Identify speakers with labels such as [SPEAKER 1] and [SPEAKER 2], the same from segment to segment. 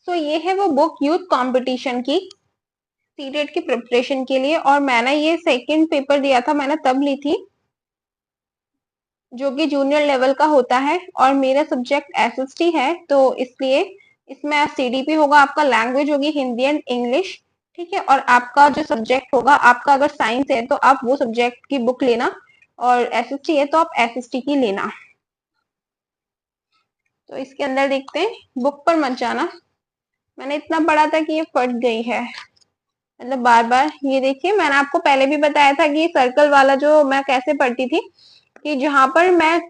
[SPEAKER 1] सो ये है वो बुक यूथ कंपटीशन की, सीटेट की प्रिपरेशन के लिए। और मैंने ये सेकंड पेपर दिया था, मैंने तब ली थी, जो कि जूनियर लेवल का होता है। और मेरा सब्जेक्ट एसएसटी है, तो इसलिए इसमें सीडीपी होगा, आपका लैंग्वेज होगी हिंदी एंड इंग्लिश, ठीक है। और आपका जो सब्जेक्ट होगा, आपका अगर साइंस है तो आप वो सब्जेक्ट की बुक लेना, और एसएसटी है तो आप एसएसटी की लेना। तो इसके अंदर देखते हैं, बुक पर मत जाना, मैंने इतना पढ़ा था कि ये फट गई है, मतलब बार बार। ये देखिए, मैंने आपको पहले भी बताया था कि सर्कल वाला जो मैं कैसे पढ़ती थी, कि जहां पर मैं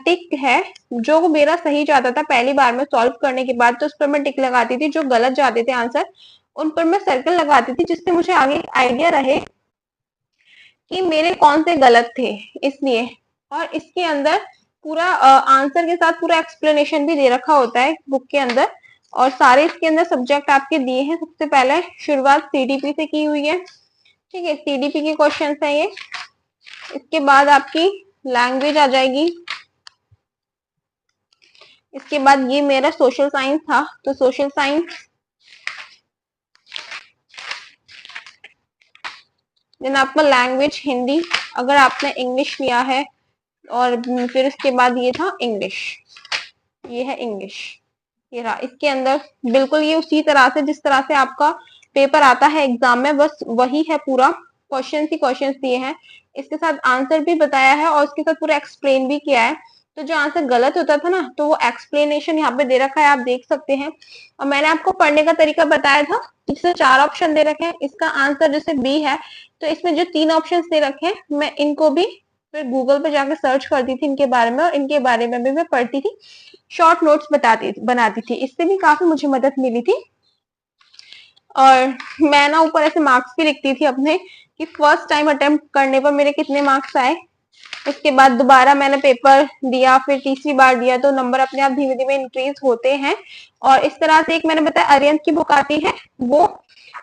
[SPEAKER 1] टिक है, जो मेरा सही जाता था पहली बार में सॉल्व करने के बाद, तो उस पर मैं टिक लगाती थी। जो गलत जाते थे आंसर, उन पर मैं सर्कल लगाती थी, जिससे मुझे आगे आइडिया रहे कि मेरे कौन से गलत थे, इसलिए। और इसके अंदर पूरा आंसर के साथ पूरा एक्सप्लेनेशन भी दे रखा होता है बुक के अंदर। और सारे इसके अंदर सब्जेक्ट आपके दिए हैं। सबसे पहले शुरुआत सीडीपी से की हुई है, ठीक है, सीडीपी के क्वेश्चन है ये। इसके बाद आपकी लैंग्वेज आ जाएगी। इसके बाद ये मेरा सोशल साइंस था, तो सोशल साइंस, देन आपका लैंग्वेज हिंदी, अगर आपने इंग्लिश लिया है। और फिर इसके बाद ये था इंग्लिश, ये है इंग्लिश, ये रहा। इसके अंदर बिल्कुल ये उसी तरह से जिस तरह से आपका पेपर आता है एग्जाम में, बस वही है पूरा, क्वेश्चन ही क्वेश्चन दिए हैं, इसके साथ आंसर भी बताया है, और इसके साथ पूरा एक्सप्लेन भी किया है। तो जो आंसर गलत होता था ना, तो वो एक्सप्लेनेशन यहाँ पे दे रखा है, आप देख सकते हैं। और मैंने आपको पढ़ने का तरीका बताया था, जिससे 4 ऑप्शन दे रखे हैं, इसका आंसर जैसे बी है, तो इसमें जो 3 ऑप्शन दे रखे हैं, मैं इनको भी फिर गूगल पे जाकर सर्च करती थी इनके बारे में, और इनके बारे में भी मैं पढ़ती थी, शॉर्ट नोट्स बनाती थी, इससे भी काफी मुझे मदद मिली थी। और मैं ना ऊपर ऐसे मार्क्स भी लिखती थी अपने, कि फर्स्ट टाइम अटेम्प्ट करने पर मेरे कितने मार्क्स आए। उसके बाद दोबारा मैंने पेपर दिया, फिर तीसरी बार दिया, तो नंबर अपने आप धीमे धीमे इंक्रीज होते हैं। और इस तरह से एक मैंने बताया अरिहंत की बुक आती है वो।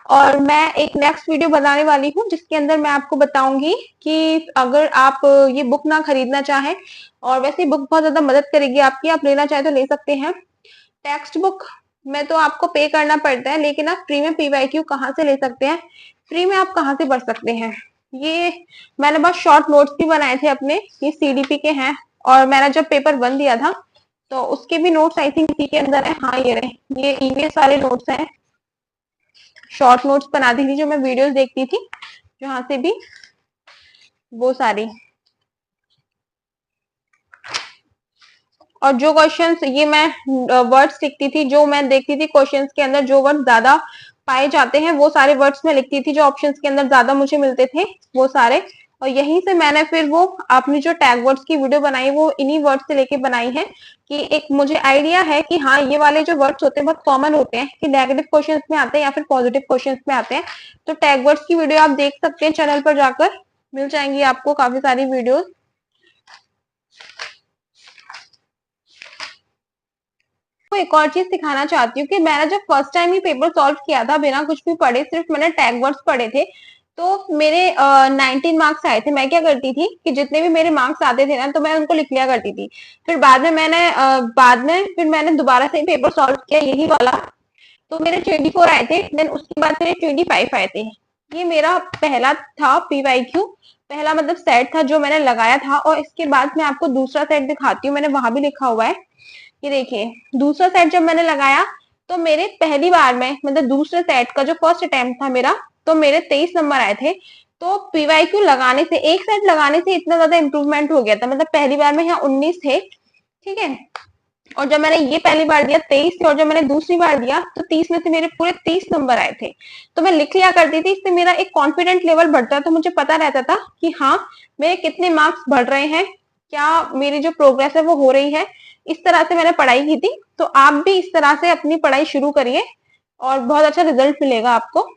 [SPEAKER 1] और मैं एक नेक्स्ट वीडियो बनाने वाली हूँ, जिसके अंदर मैं आपको बताऊंगी कि अगर आप ये बुक ना खरीदना चाहें, और वैसे बुक बहुत ज्यादा मदद करेगी आपकी, आप लेना चाहे तो ले सकते हैं। टेक्स्ट बुक में तो आपको पे करना पड़ता है, लेकिन आप फ्री में पीवाईक्यू कहाँ से ले सकते हैं, फ्री में आप कहाँ से पढ़ सकते हैं। ये मैंने बस शॉर्ट नोट्स भी बनाए थे अपने, ये सीडीपी के हैं। और मैंने जब पेपर 1 दिया था, तो उसके भी नोट्स आई थिंक इसी के अंदर है। हाँ ये रहे, ये ईवीएस वाले नोट्स हैं, शॉर्ट नोट्स बनाती थी जो मैं वीडियोस देखती थी जहां से भी, वो सारी। और जो क्वेश्चंस, ये मैं वर्ड्स लिखती थी, जो मैं देखती थी क्वेश्चंस के अंदर जो वर्ड ज्यादा पाए जाते हैं, वो सारे वर्ड्स में लिखती थी, जो ऑप्शंस के अंदर ज्यादा मुझे मिलते थे वो सारे। और यहीं से मैंने फिर वो आपने जो टैग वर्ड्स की वीडियो बनाई, वो इन्हीं वर्ड्स से लेके बनाई है, कि एक मुझे आइडिया है कि हाँ ये वाले जो वर्ड्स होते हैं बहुत कॉमन होते हैं, कि नेगेटिव क्वेश्चंस में आते हैं या फिर पॉजिटिव क्वेश्चंस में आते हैं। तो टैग वर्ड्स की वीडियो आप देख सकते हैं, चैनल पर जाकर मिल जाएंगी आपको काफी सारी वीडियोस। एक और चीज सिखाना चाहती हूँ, कि मैंने जब फर्स्ट टाइम ही पेपर सॉल्व किया था बिना कुछ भी पढ़े, सिर्फ मैंने टैग वर्ड्स पढ़े थे, तो मेरे 19 मार्क्स आए थे। मैं क्या करती थी कि जितने भी मेरे मार्क्स आते थे ना, तो मैं उनको लिख लिया करती थी। फिर बाद में फिर मैंने दोबारा से पेपर सॉल्व किया यही वाला, तो मेरे 24 आए थे, देन उसके बाद मेरे 25 आए थे। ये मेरा पहला था पीवाईक्यू, पहला मतलब सेट था जो मैंने लगाया था। और इसके बाद मैं आपको दूसरा सेट दिखाती हूँ, मैंने वहां भी लिखा हुआ है, ये देखिए। दूसरा सेट जब मैंने लगाया, तो मेरे पहली बार में, मतलब दूसरे सेट का जो फर्स्ट अटेम्प्ट था मेरा, तो मेरे 23 नंबर आए थे। तो पीवाईक्यू लगाने से, एक सेट लगाने से इतना ज्यादा इंप्रूवमेंट हो गया था, मतलब पहली बार में यहाँ 19 थे, ठीक है। और जब मैंने ये पहली बार दिया 23 थे, और जब मैंने दूसरी बार दिया तो 30 में से मेरे पूरे 30 नंबर आए थे। तो मैं लिख लिया करती थी, इससे मेरा एक कॉन्फिडेंट लेवल बढ़ता, तो मुझे पता रहता था कि हाँ मेरे कितने मार्क्स बढ़ रहे हैं, क्या मेरी जो प्रोग्रेस है वो हो रही है। इस तरह से मैंने पढ़ाई की थी। तो आप भी इस तरह से अपनी पढ़ाई शुरू करिए, और बहुत अच्छा रिजल्ट मिलेगा आपको।